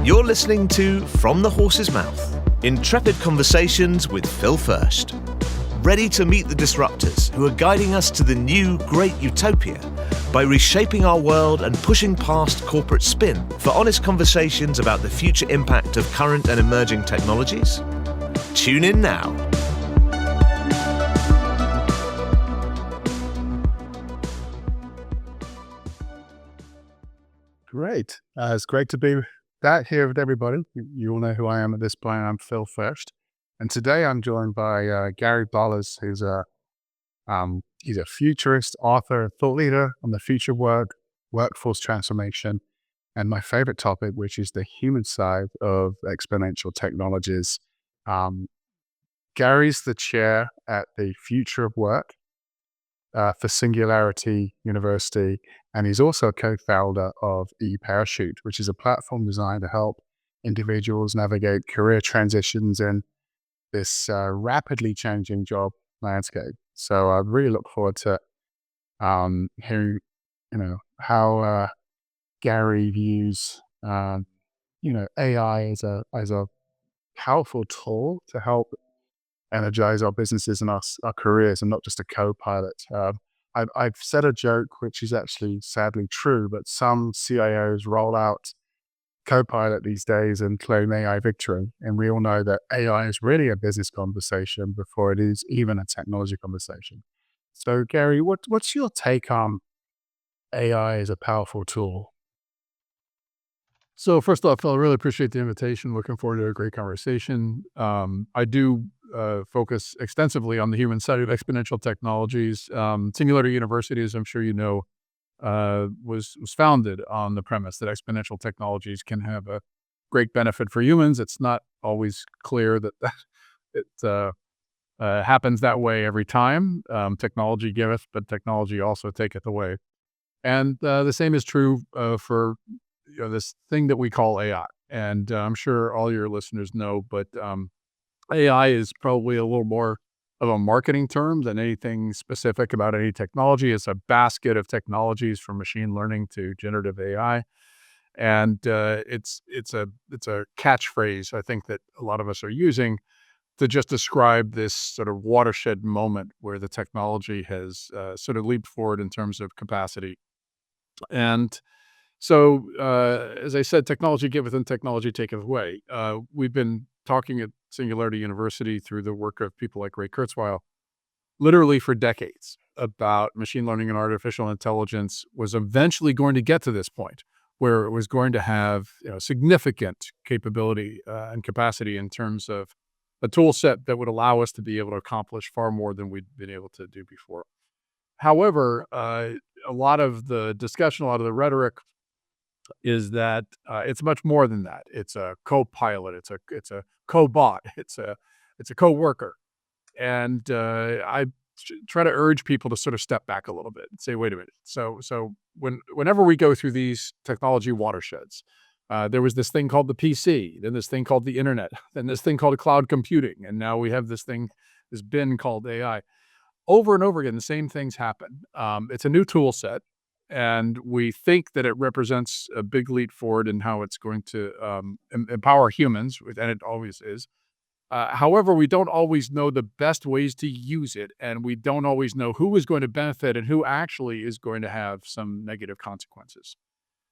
You're listening to From the Horse's Mouth, intrepid conversations with Phil Fersht. Ready to meet the disruptors who are guiding us to the new great utopia by reshaping our world and pushing past corporate spin for honest conversations about the future impact of current and emerging technologies? Tune in now. Great. It's great to be here with everybody. You all know who I am at this point. I'm Phil Fersht. And today I'm joined by Gary Bolles, who's he's a futurist, author, thought leader on the future of work, workforce transformation, and my favorite topic, which is the human side of exponential technologies. Gary's the chair at the future of work for Singularity University, and he's also a co-founder of eParachute, which is a platform designed to help individuals navigate career transitions in this rapidly changing job landscape. So I really look forward to hearing, how Gary views, AI as a powerful tool to help energize our businesses and our careers, and not just a co-pilot. I've said a joke, which is actually sadly true, but some CIOs roll out co-pilot these days and claim AI victory. And we all know that AI is really a business conversation before it is even a technology conversation. So Gary, what's your take on AI as a powerful tool? So first off, Phil, I really appreciate the invitation. Looking forward to a great conversation. I do focus extensively on the human side of exponential technologies. Singularity University, as I'm sure you know, was founded on the premise that exponential technologies can have a great benefit for humans. It's not always clear that it happens that way every time. Technology giveth, but technology also taketh away. And the same is true for this thing that we call AI. And I'm sure all your listeners know, but AI is probably a little more of a marketing term than anything specific about any technology. It's a basket of technologies from machine learning to generative AI. And it's a catchphrase, I think, that a lot of us are using to just describe this sort of watershed moment where the technology has sort of leaped forward in terms of capacity. And so, as I said, technology giveth and technology taketh away. We've been talking at Singularity University through the work of people like Ray Kurzweil, literally for decades, about machine learning and artificial intelligence was eventually going to get to this point where it was going to have significant capability and capacity in terms of a tool set that would allow us to be able to accomplish far more than we'd been able to do before. However, a lot of the discussion, a lot of the rhetoric is that it's much more than that. It's a co-pilot. It's a co-bot. It's a co-worker. And I try to urge people to sort of step back a little bit and say, wait a minute. So whenever we go through these technology watersheds, there was this thing called the PC, then this thing called the internet, then this thing called cloud computing, and now we have this bin called AI. Over and over again, the same things happen. It's a new tool set. And we think that it represents a big leap forward in how it's going to empower humans, and it always is. However, we don't always know the best ways to use it, and we don't always know who is going to benefit and who actually is going to have some negative consequences.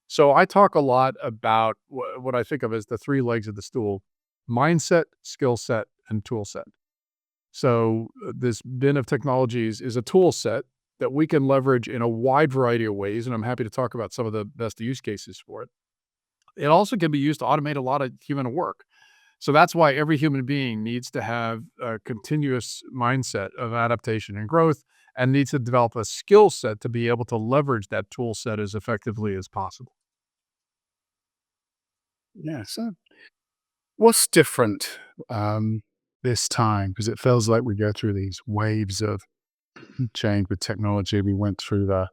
So I talk a lot about what I think of as the three legs of the stool: mindset, skill set, and tool set. So this bin of technologies is a tool set that we can leverage in a wide variety of ways, and I'm happy to talk about some of the best use cases for it. It also can be used to automate a lot of human work. So that's why every human being needs to have a continuous mindset of adaptation and growth, and needs to develop a skill set to be able to leverage that tool set as effectively as possible. Yeah. So what's different this time? Because it feels like we go through these waves of change with technology. We went through the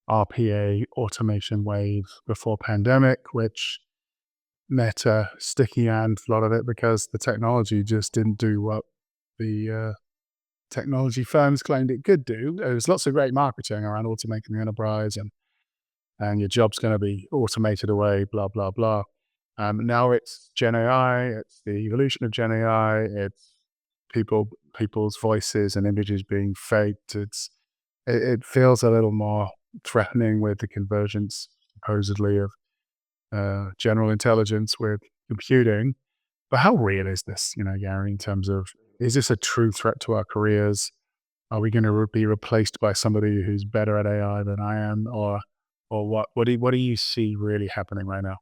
RPA automation wave before pandemic, which met a sticky end, a lot of it, because the technology just didn't do what the technology firms claimed it could do. There was lots of great marketing around automating the enterprise and your job's going to be automated away, blah, blah, blah. Now it's Gen AI, it's the evolution of Gen AI, it's people's voices and images being faked. It feels a little more threatening with the convergence, supposedly, of general intelligence with computing. But how real is this, Gary, in terms of, is this a true threat to our careers? Are we going to be replaced by somebody who's better at AI than I am? Or what? What do you see really happening right now?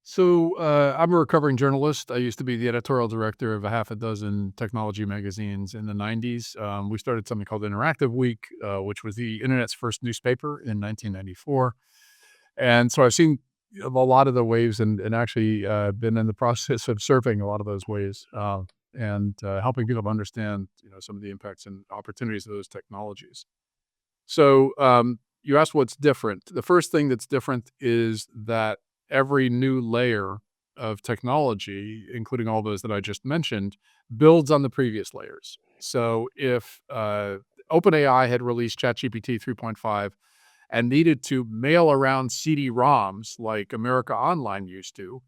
So I'm a recovering journalist. I used to be the editorial director of a half a dozen technology magazines in the 90s. We started something called Interactive Week, which was the internet's first newspaper in 1994. And so I've seen a lot of the waves and actually been in the process of surfing a lot of those waves and helping people understand, some of the impacts and opportunities of those technologies. So you asked what's different. The first thing that's different is that every new layer of technology, including all those that I just mentioned, builds on the previous layers. So if OpenAI had released ChatGPT 3.5 and needed to mail around CD-ROMs like America Online used to,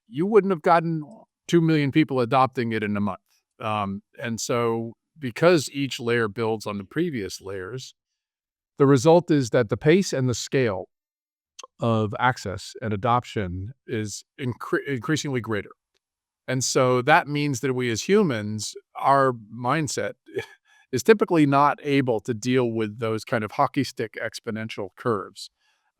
you wouldn't have gotten 2 million people adopting it in a month. And so because each layer builds on the previous layers, the result is that the pace and the scale of access and adoption is increasingly greater. And so that means that we as humans, our mindset is typically not able to deal with those kind of hockey stick exponential curves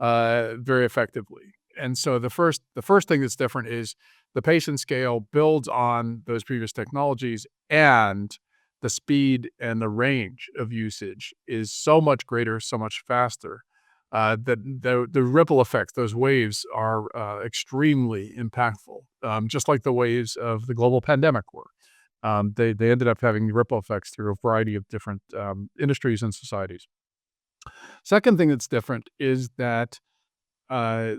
very effectively. And so the first thing that's different is the pace and scale builds on those previous technologies, and the speed and the range of usage is so much greater, so much faster that the ripple effects, those waves, are extremely impactful, just like the waves of the global pandemic were. They ended up having ripple effects through a variety of different industries and societies. Second thing that's different is that uh,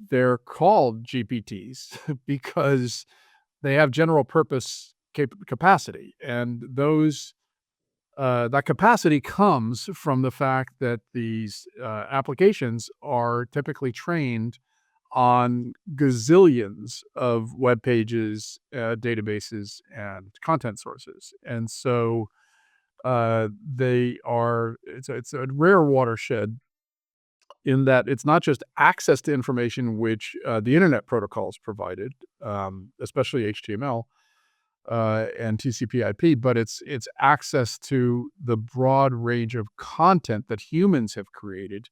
they're called GPTs because they have general purpose capacity, and that capacity comes from the fact that these applications are typically trained on gazillions of web pages, databases, and content sources. And so it's a rare watershed in that it's not just access to information which the internet protocols provided, especially HTML and TCP/IP, but it's access to the broad range of content that humans have created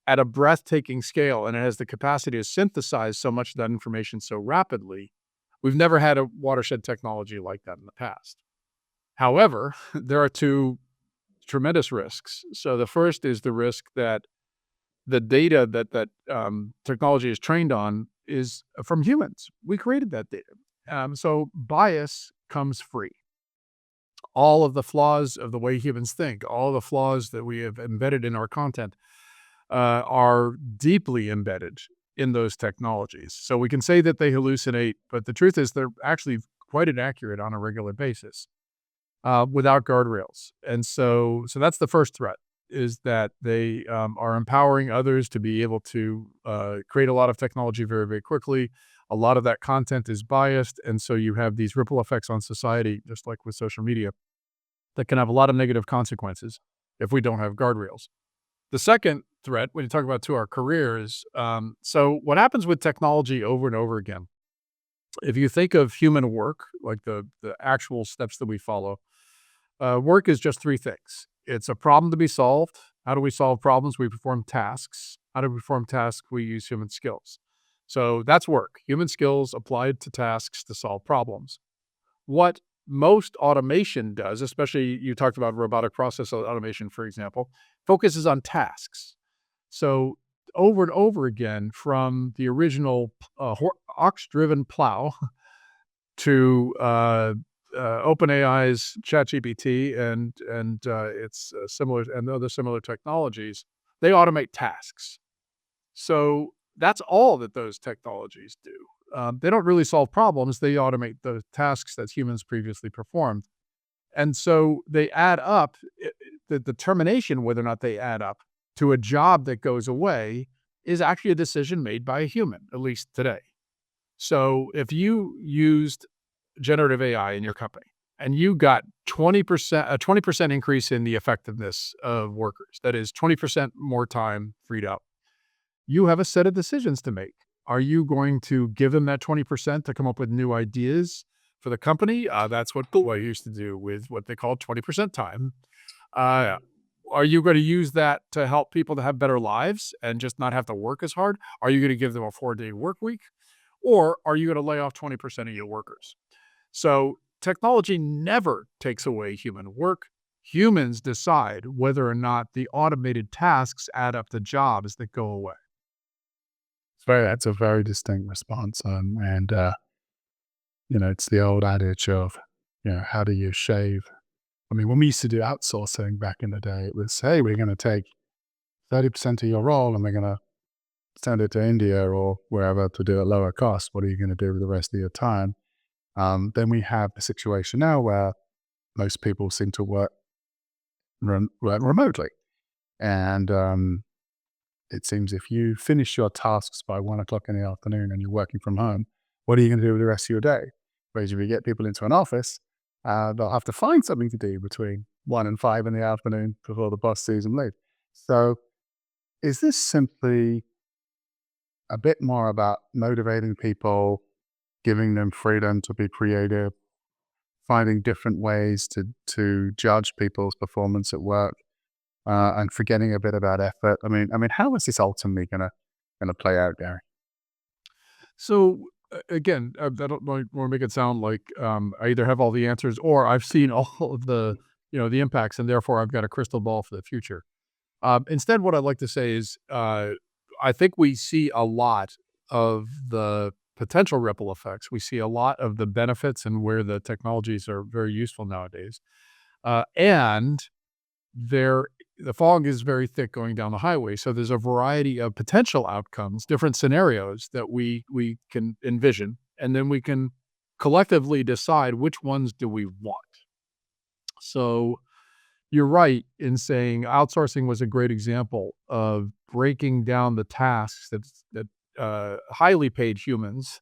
at a breathtaking scale, and it has the capacity to synthesize so much of that information so rapidly. We've never had a watershed technology like that in the past. However, there are two tremendous risks. So the first is the risk that the data that technology is trained on is from humans. We created that data. So bias comes free. All of the flaws of the way humans think, all the flaws that we have embedded in our content are deeply embedded in those technologies. So we can say that they hallucinate, but the truth is they're actually quite inaccurate on a regular basis without guardrails. And so that's the first threat, is that they are empowering others to be able to create a lot of technology very, very quickly. A lot of that content is biased, and so you have these ripple effects on society, just like with social media, that can have a lot of negative consequences if we don't have guardrails. The second threat, when you talk about to our careers, so what happens with technology over and over again, if you think of human work, like the actual steps that we follow, work is just three things. It's a problem to be solved. How do we solve problems? We perform tasks. How do we perform tasks? We use human skills. So that's work. Human skills applied to tasks to solve problems. What most automation does, especially you talked about robotic process automation, for example, focuses on tasks. So over and over again, from the original ox-driven plow to OpenAI's ChatGPT and its similar and other similar technologies, they automate tasks. So that's all that those technologies do. They don't really solve problems. They automate the tasks that humans previously performed. And so they add up. The determination whether or not they add up to a job that goes away is actually a decision made by a human, at least today. So if you used generative AI in your company and you got 20%, a 20% increase in the effectiveness of workers, that is 20% more time freed up, you have a set of decisions to make. Are you going to give them that 20% to come up with new ideas for the company? That's what Bolles used to do with what they call 20% time. Uh, are you going to use that to help people to have better lives and just not have to work as hard? Are you going to give them a 4-day work week? Or are you going to lay off 20% of your workers? So technology never takes away human work. Humans decide whether or not the automated tasks add up to jobs that go away. That's a very distinct response. It's the old adage of, how do you shave? I mean, when we used to do outsourcing back in the day, it was, hey, we're going to take 30% of your role and we're going to send it to India or wherever to do it at lower cost. What are you going to do with the rest of your time? Then we have the situation now where most people seem to work remotely. And it seems if you finish your tasks by 1 o'clock in the afternoon and you're working from home, what are you going to do with the rest of your day? Whereas if you get people into an office, they'll have to find something to do between 1 and 5 in the afternoon before the boss sees them leave. So is this simply a bit more about motivating people, giving them freedom to be creative, finding different ways to judge people's performance at work, and forgetting a bit about effort? I mean, how is this ultimately gonna play out, Gary? So again, I don't want to make it sound like I either have all the answers or I've seen all of the impacts, and therefore I've got a crystal ball for the future. Instead, what I'd like to say is, I think we see a lot of the potential ripple effects. We see a lot of the benefits and where the technologies are very useful nowadays. And there, the fog is very thick going down the highway. So there's a variety of potential outcomes, different scenarios that we can envision, and then we can collectively decide which ones do we want. So you're right in saying outsourcing was a great example of breaking down the tasks that highly paid humans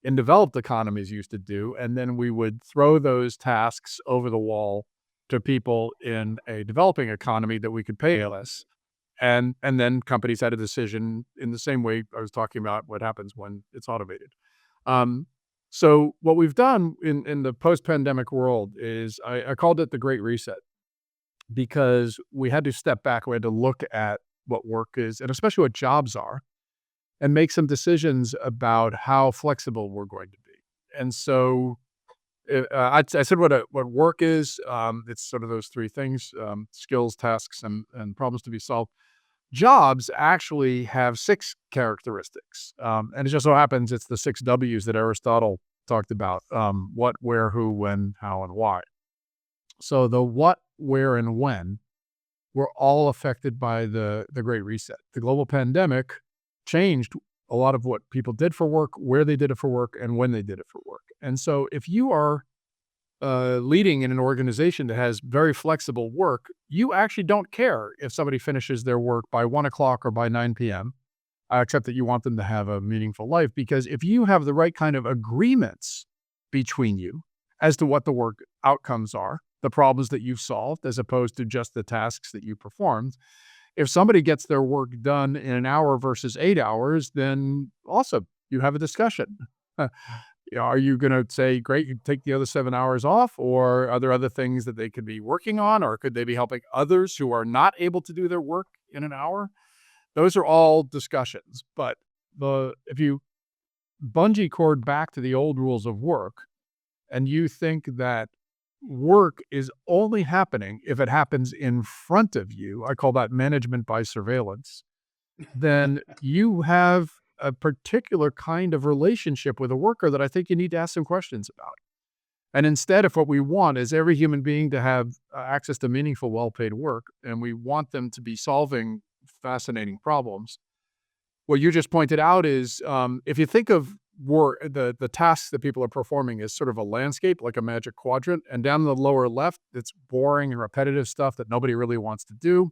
in developed economies used to do, and then we would throw those tasks over the wall to people in a developing economy that we could pay less. And then companies had a decision in the same way I was talking about what happens when it's automated. Um, so what we've done in the post-pandemic world is I called it the Great Reset, because we had to step back. We had to look at what work is, and especially what jobs are, and make some decisions about how flexible we're going to be. And so I said what work is. It's sort of those three things: skills, tasks, and problems to be solved. Jobs actually have 6 characteristics, and it just so happens it's the 6 W's that Aristotle talked about: what, where, who, when, how, and why. So the what, where, and when were all affected by the Great Reset. The global pandemic changed a lot of what people did for work, where they did it for work, and when they did it for work. And so if you are leading in an organization that has very flexible work, you actually don't care if somebody finishes their work by 1 o'clock or by 9 p.m., except that you want them to have a meaningful life. Because if you have the right kind of agreements between you as to what the work outcomes are, the problems that you've solved, as opposed to just the tasks that you performed, if somebody gets their work done in an hour versus 8 hours, then awesome, you have a discussion. Are you going to say, great, you take the other 7 hours off? Or are there other things that they could be working on? Or could they be helping others who are not able to do their work in an hour? Those are all discussions. But if you bungee cord back to the old rules of work, and you think that work is only happening if it happens in front of you, I call that management by surveillance, then you have a particular kind of relationship with a worker that I think you need to ask some questions about. And instead, if what we want is every human being to have access to meaningful, well-paid work, and we want them to be solving fascinating problems, what you just pointed out is, if you think of the tasks that people are performing is sort of a landscape, like a magic quadrant. And down the lower left, it's boring and repetitive stuff that nobody really wants to do.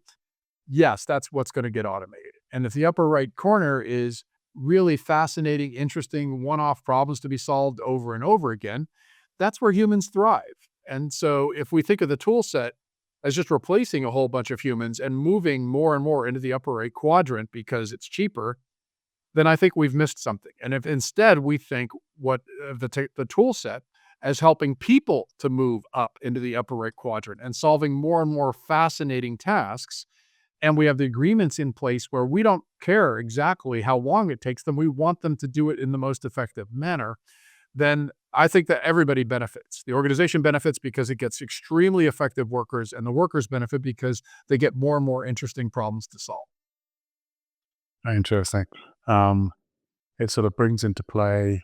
Yes, that's what's going to get automated. And if the upper right corner is really fascinating, interesting, one-off problems to be solved over and over again, that's where humans thrive. And so if we think of the tool set as just replacing a whole bunch of humans and moving more and more into the upper right quadrant because it's cheaper, then I think we've missed something. And if instead we think the tool set as helping people to move up into the upper right quadrant and solving more and more fascinating tasks, and we have the agreements in place where we don't care exactly how long it takes them, we want them to do it in the most effective manner, then I think that everybody benefits. The organization benefits because it gets extremely effective workers, and the workers benefit because they get more and more interesting problems to solve. Interesting. It sort of brings into play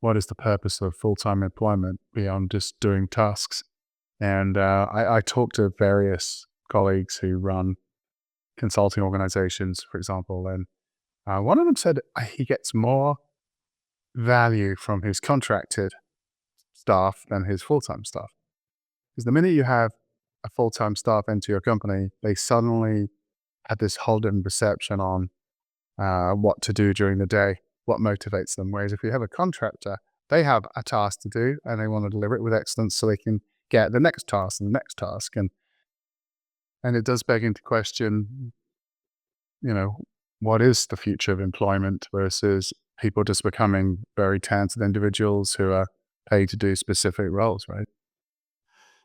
what is the purpose of full-time employment beyond just doing tasks. And I talk to various colleagues who run consulting organizations, for example, and one of them said he gets more value from his contracted staff than his full-time staff. Because the minute you have a full-time staff into your company, they suddenly have this whole different perception on what to do during the day, what motivates them. Whereas if you have a contractor, they have a task to do and they want to deliver it with excellence so they can get the next task and the next task. And it does beg into question, what is the future of employment versus people just becoming very talented individuals who are paid to do specific roles, right?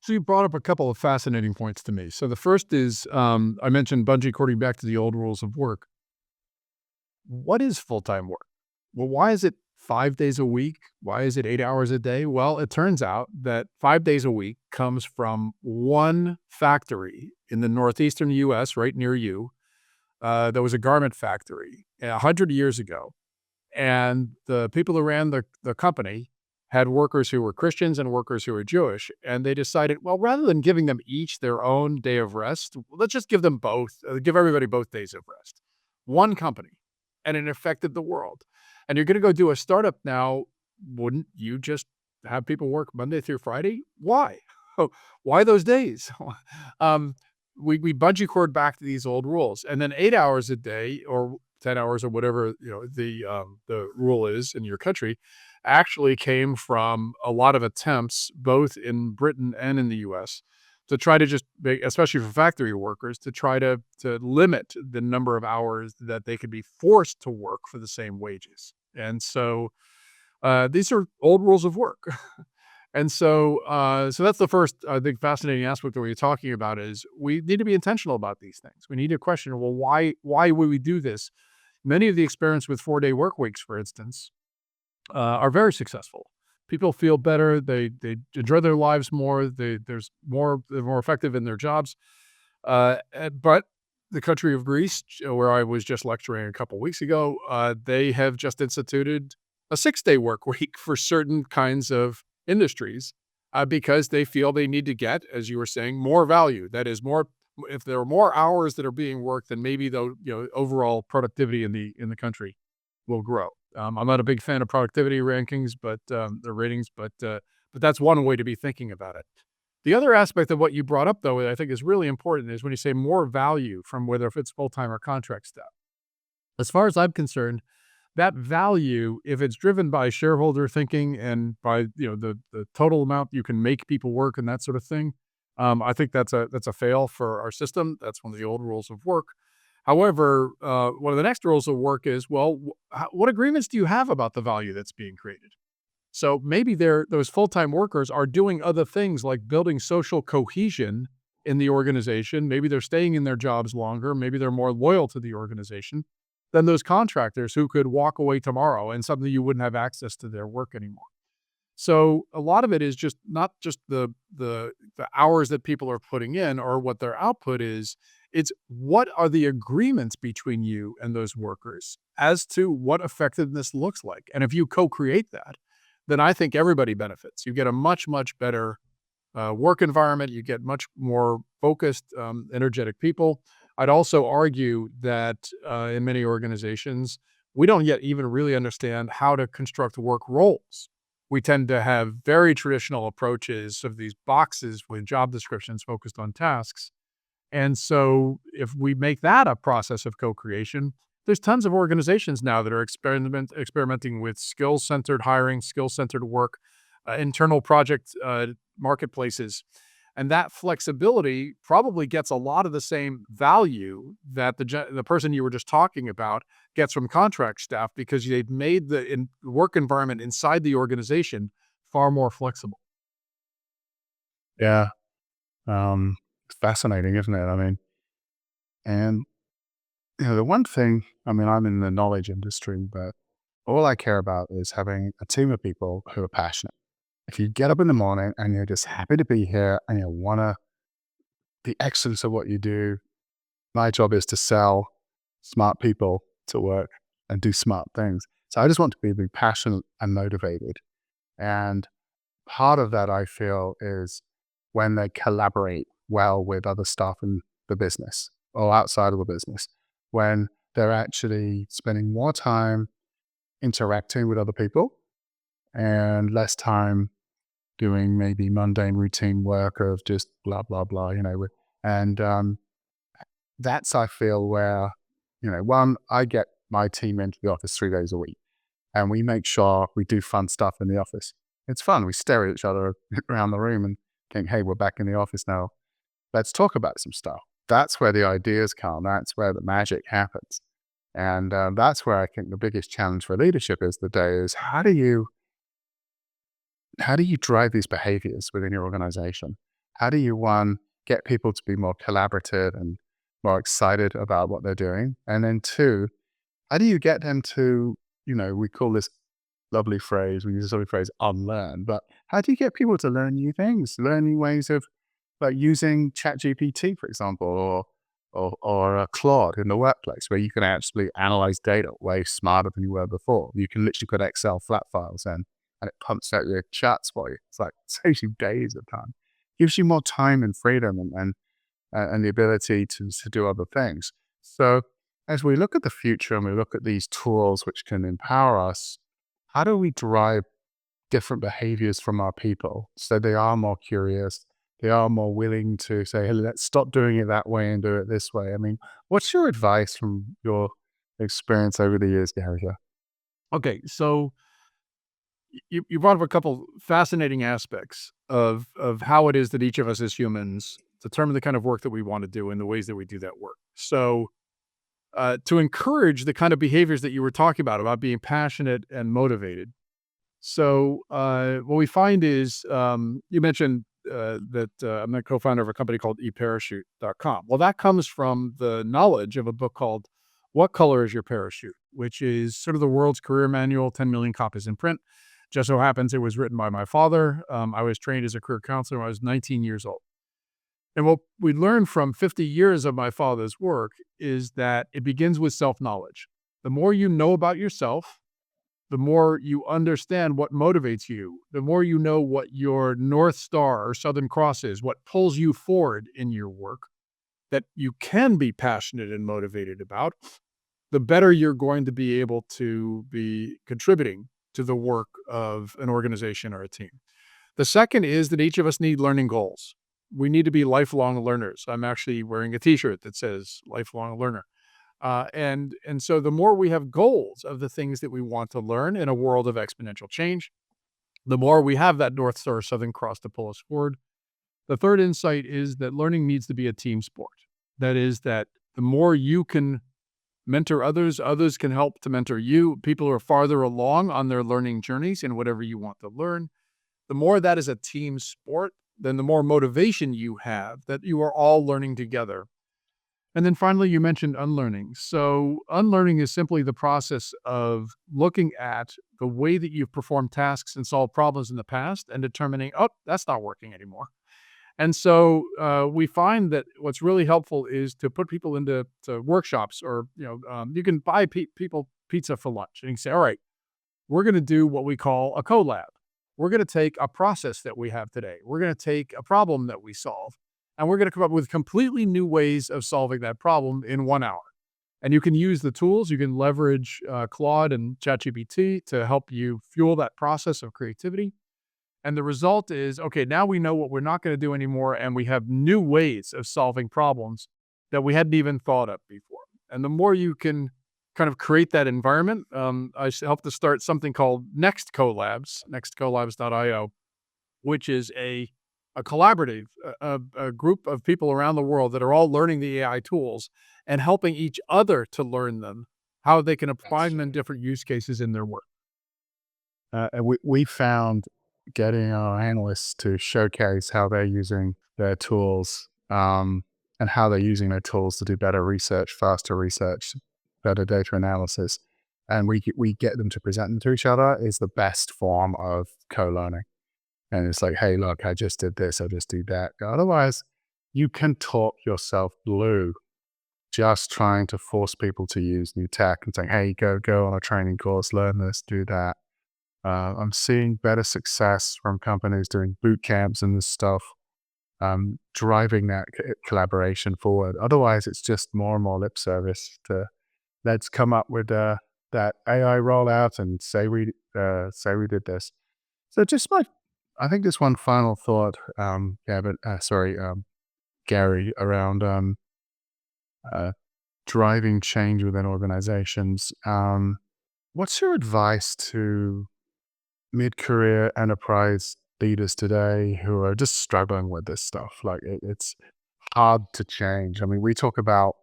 So you brought up a couple of fascinating points to me. So the first is I mentioned bungee cording back to the old rules of work. What is full-time work? Well, why is it 5 days a week? Why is it 8 hours a day? Well, it turns out that 5 days a week comes from one factory in the northeastern US, right near you. There was a garment factory 100 years ago. And the people who ran the company had workers who were Christians and workers who were Jewish. And they decided, well, rather than giving them each their own day of rest, let's just give them both, give everybody both days of rest. One company. And it affected the world. And you're going to go do a startup now. Wouldn't you just have people work Monday through Friday? Why? Why those days? We bungee cord back to these old rules, and then 8 hours a day or 10 hours or whatever the rule is in your country actually came from a lot of attempts, both in Britain and in the U.S., to try to just make, especially for factory workers, to try to limit the number of hours that they could be forced to work for the same wages. And so these are old rules of work. And so that's the first, I think, fascinating aspect that we're talking about is we need to be intentional about these things. We need to question, well, why would we do this? Many of the experiments with 4-day work weeks, for instance, are very successful. People feel better. They enjoy their lives more. They're more effective in their jobs. But the country of Greece, where I was just lecturing a couple weeks ago, they have just instituted a 6-day work week for certain kinds of industries because they feel they need to get, as you were saying, more value. That is more. If there are more hours that are being worked, then maybe the overall productivity in the country will grow. I'm not a big fan of productivity rankings, but the ratings, but that's one way to be thinking about it. The other aspect of what you brought up, though, that I think is really important is when you say more value from whether if it's full-time or contract stuff. As far as I'm concerned, that value, if it's driven by shareholder thinking and by the total amount you can make people work and that sort of thing, I think that's a fail for our system. That's one of the old rules of work. However, one of the next rules of work is, well, what agreements do you have about the value that's being created? So maybe those full-time workers are doing other things like building social cohesion in the organization. Maybe they're staying in their jobs longer. Maybe they're more loyal to the organization than those contractors who could walk away tomorrow and suddenly you wouldn't have access to their work anymore. So a lot of it is just not just the hours that people are putting in or what their output is. It's what are the agreements between you and those workers as to what effectiveness looks like. And if you co-create that, then I think everybody benefits. You get a much, much better work environment. You get much more focused, energetic people. I'd also argue that in many organizations, we don't yet even really understand how to construct work roles. We tend to have very traditional approaches of these boxes with job descriptions focused on tasks. And so if we make that a process of co-creation, there's tons of organizations now that are experimenting with skill-centered hiring, skill-centered work, internal project marketplaces. And that flexibility probably gets a lot of the same value that the person you were just talking about gets from contract staff, because they've made the work environment inside the organization far more flexible. Yeah. It's fascinating, isn't it? I mean, and the one thing, I mean, I'm in the knowledge industry, but all I care about is having a team of people who are passionate. If you get up in the morning and you're just happy to be here and you want to, the excellence of what you do, my job is to sell smart people to work and do smart things. So I just want to be passionate and motivated. And part of that, I feel, is when they collaborate well with other staff in the business or outside of the business, when they're actually spending more time interacting with other people and less time doing maybe mundane routine work of just blah, blah, blah, and that's, I feel, where, one, I get my team into the office 3 days a week and we make sure we do fun stuff in the office. It's fun. We stare at each other around the room and think, hey, we're back in the office now. Let's talk about some stuff. That's where the ideas come. That's where the magic happens. And that's where I think the biggest challenge for leadership is today is how do you drive these behaviors within your organization? How do you, one, get people to be more collaborative and more excited about what they're doing? And then two, how do you get them to, we call this lovely phrase, we use this lovely phrase, unlearn, but how do you get people to learn new things, learn new ways of like using ChatGPT, for example, or a Claude in the workplace where you can actually analyze data way smarter than you were before. You can literally put Excel flat files in and it pumps out your charts for you. It's like, saves you days of time, gives you more time and freedom and the ability to do other things. So as we look at the future and we look at these tools which can empower us, how do we drive different behaviors from our people so they are more curious, they are more willing to say, hey, let's stop doing it that way and do it this way? I mean, what's your advice from your experience over the years, Gary? Okay, so you brought up a couple fascinating aspects of how it is that each of us as humans determine the kind of work that we want to do and the ways that we do that work. So to encourage the kind of behaviors that you were talking about being passionate and motivated. So what we find is, you mentioned that I'm the co-founder of a company called eParachute.com. Well, that comes from the knowledge of a book called What Color is Your Parachute, which is sort of the world's career manual, 10 million copies in print. Just so happens it was written by my father. I was trained as a career counselor when I was 19 years old. And what we learned from 50 years of my father's work is that it begins with self-knowledge. The more you know about yourself, the more you understand what motivates you, the more you know what your North Star or Southern Cross is, what pulls you forward in your work, that you can be passionate and motivated about, the better you're going to be able to be contributing to the work of an organization or a team. The second is that each of us need learning goals. We need to be lifelong learners. I'm actually wearing a t-shirt that says lifelong learner. And so the more we have goals of the things that we want to learn in a world of exponential change, the more we have that North Star Southern Cross to pull us forward. The third insight is that learning needs to be a team sport. That is that the more you can mentor others, others can help to mentor you. People who are farther along on their learning journeys in whatever you want to learn. The more that is a team sport, then the more motivation you have that you are all learning together. And then finally, you mentioned unlearning. So unlearning is simply the process of looking at the way that you've performed tasks and solved problems in the past and determining, oh, that's not working anymore. And so we find that what's really helpful is to put people into workshops, or you can buy people pizza for lunch, and you can say, all right, we're going to do what we call a collab. We're going to take a process that we have today. We're going to take a problem that we solve, and we're going to come up with completely new ways of solving that problem in 1 hour. And you can use the tools, you can leverage Claude and ChatGPT to help you fuel that process of creativity. And the result is, okay, now we know what we're not going to do anymore, and we have new ways of solving problems that we hadn't even thought of before. And the more you can kind of create that environment, I helped to start something called Next Collabs, nextcollabs.io, which is a collaborative, a group of people around the world that are all learning the AI tools and helping each other to learn them, how they can apply them in different use cases in their work. And we found getting our analysts to showcase how they're using their tools, and how they're using their tools to do better research, faster research, better data analysis, and we get them to present them to each other is the best form of co-learning. And it's like, hey, look, I just did this, I'll just do that. Otherwise, you can talk yourself blue just trying to force people to use new tech and saying, hey, go on a training course, learn this, do that. I'm seeing better success from companies doing boot camps and this stuff, driving that collaboration forward. Otherwise, it's just more and more lip service to let's come up with that AI rollout and say we did this. So I think just one final thought, Gary, around uh, driving change within organizations. What's your advice to mid-career enterprise leaders today who are just struggling with this stuff? Like it's hard to change. I mean, we talk about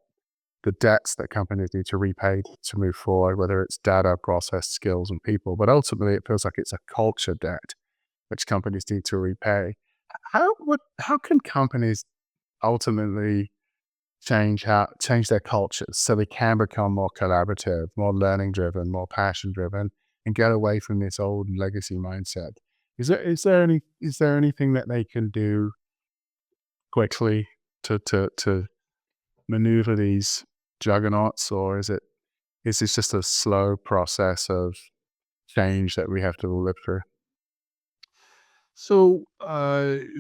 the debts that companies need to repay to move forward, whether it's data, process, skills, and people. But ultimately, it feels like it's a culture debt which companies need to repay. How can companies ultimately change their cultures so they can become more collaborative, more learning driven, more passion driven, and get away from this old legacy mindset? Is there anything that they can do quickly to maneuver these juggernauts, or is this just a slow process of change that we have to live through? So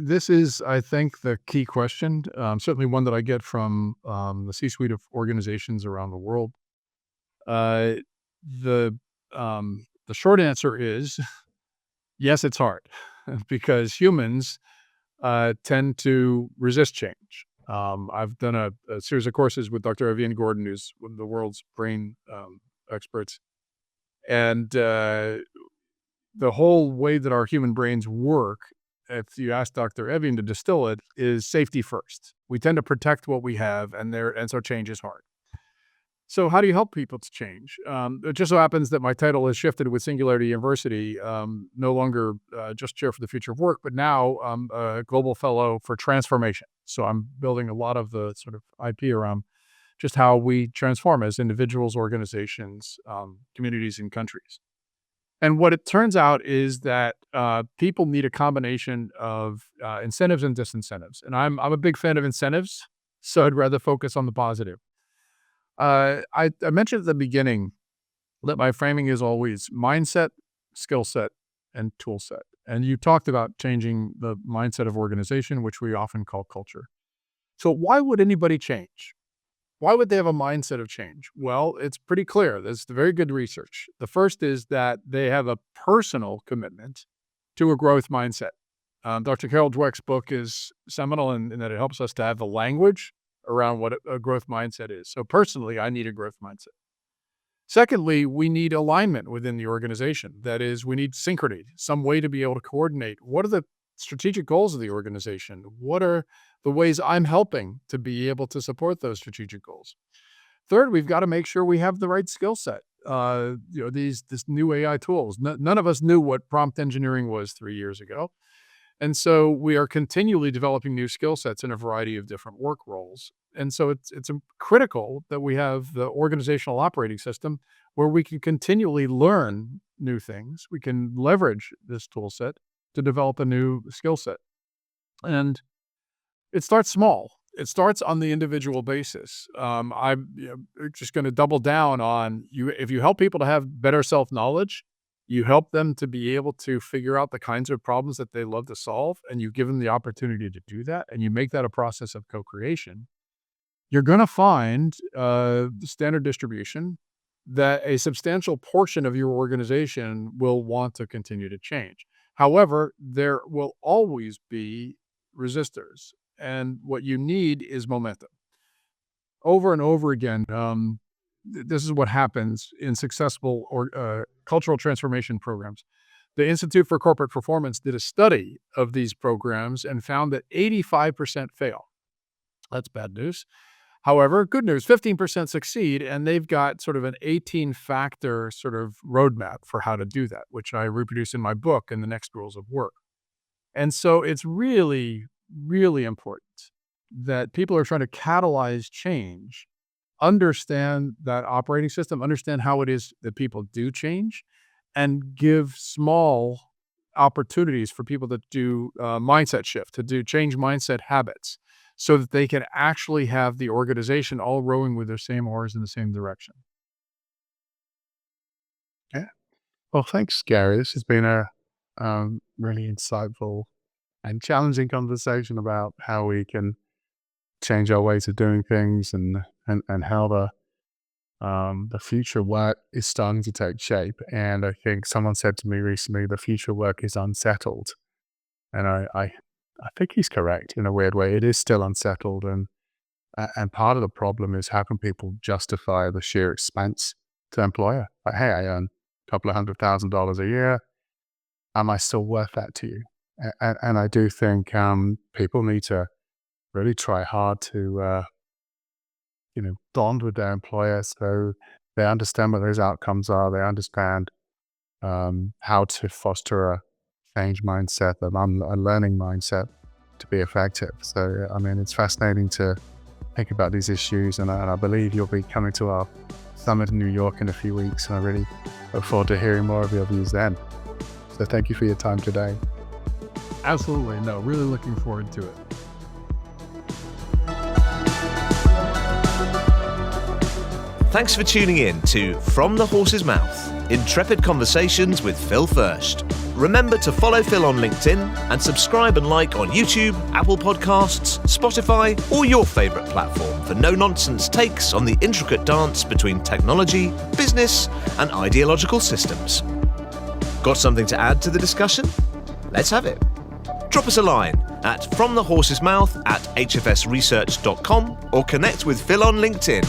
this is, I think, the key question. Certainly one that I get from the C-suite of organizations around the world. Uh, the the short answer is yes, it's hard because humans tend to resist change. I've done a series of courses with Dr. Evian Gordon, who's one of the world's brain experts, and the whole way that our human brains work, if you ask Dr. Evian to distill it, is safety first. We tend to protect what we have, and so change is hard. So how do you help people to change? It just so happens that my title has shifted with Singularity University, no longer just chair for the future of work, but now I'm a global fellow for transformation. So I'm building a lot of the sort of IP around just how we transform as individuals, organizations, communities, and countries. And what it turns out is that people need a combination of incentives and disincentives. And I'm a big fan of incentives, so I'd rather focus on the positive. I mentioned at the beginning that my framing is always mindset, skill set, and tool set. And you talked about changing the mindset of organization, which we often call culture. So why would anybody change? Why would they have a mindset of change? Well, it's pretty clear. There's very good research. The first is that they have a personal commitment to a growth mindset. Dr. Carol Dweck's book is seminal in that it helps us to have the language around what a growth mindset is. So personally, I need a growth mindset. Secondly, we need alignment within the organization. That is, we need synchrony, some way to be able to coordinate. What are the strategic goals of the organization? What are the ways I'm helping to be able to support those strategic goals? Third, we've got to make sure we have the right skill set. This new AI tools. None of us knew what prompt engineering was 3 years ago. And so we are continually developing new skill sets in a variety of different work roles. And so it's critical that we have the organizational operating system where we can continually learn new things. We can leverage this tool set to develop a new skill set. And it starts small. It starts on the individual basis. I'm just going to double down on you. If you help people to have better self-knowledge, you help them to be able to figure out the kinds of problems that they love to solve, and you give them the opportunity to do that, and you make that a process of co-creation. you're going to find the standard distribution that a substantial portion of your organization will want to continue to change. However, there will always be resistors, and what you need is momentum. Over and over again, this is what happens in successful cultural transformation programs. The Institute for Corporate Performance did a study of these programs and found that 85% fail. That's bad news. However, good news, 15% succeed, and they've got sort of an 18-factor sort of roadmap for how to do that, which I reproduce in my book, In the Next Rules of Work. And so it's really, really important that people who are trying to catalyze change understand that operating system, understand how it is that people do change, and give small opportunities for people to do mindset shift, to do change mindset habits, so that they can actually have the organization all rowing with their same oars in the same direction. Yeah. Well, thanks, Gary. This has been a really insightful and challenging conversation about how we can change our ways of doing things and how the future work is starting to take shape. And I think someone said to me recently, the future work is unsettled. And I think he's correct in a weird way. It is still unsettled. And part of the problem is, how can people justify the sheer expense to the employer? Like, hey, I earn a couple of $100,000 a year. Am I still worth that to you? And I do think people need to really try hard to bond with their employer, so they understand what those outcomes are. They understand how to foster a change mindset, a learning mindset to be effective. So, I mean, it's fascinating to think about these issues, and I believe you'll be coming to our summit in New York in a few weeks, and I really look forward to hearing more of your views then. So thank you for your time today. Absolutely. No, really looking forward to it. Thanks for tuning in to From the Horse's Mouth, Intrepid Conversations with Phil Fersht. Remember to follow Phil on LinkedIn and subscribe and like on YouTube, Apple Podcasts, Spotify, or your favorite platform for no-nonsense takes on the intricate dance between technology, business, and ideological systems. Got something to add to the discussion? Let's have it. Drop us a line at fromthehorsesmouth@hfsresearch.com or connect with Phil on LinkedIn.